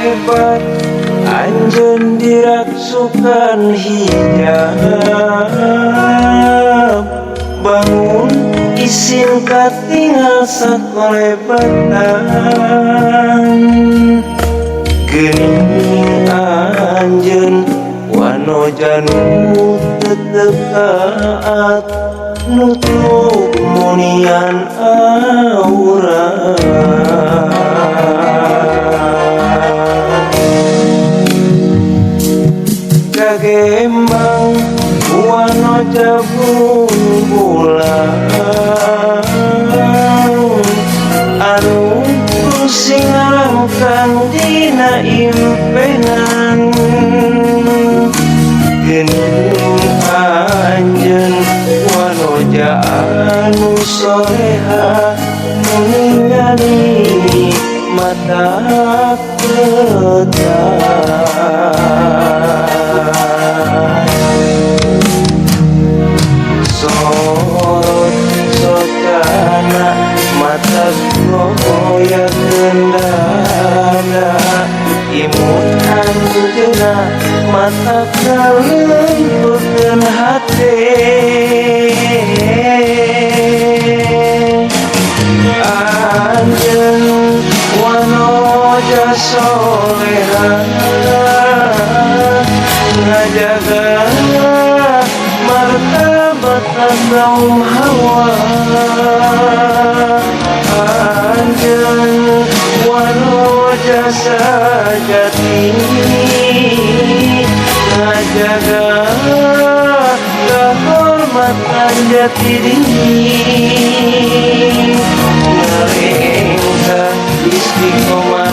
hebat anjeun diraksukan hijab, bangun isin katingal sakolebatan, geuning anjeun Wanoja nu teu taat nutup munian aurat. Kagembang Wanoja bungbulang anu pusing ngarangkang dina impenan, geuning anjeun Wanoja anu solehah ningali mata ketat. Sorot sotana mata goyah gendana, imut anjeunna mata kaleumpeukeun hate. Anjeun Wanoja solehah ngajaga martabat kaum hawa. Anjeun Wanoja sajati ngajaga kehormatan jati diri, ngarengka istiqomah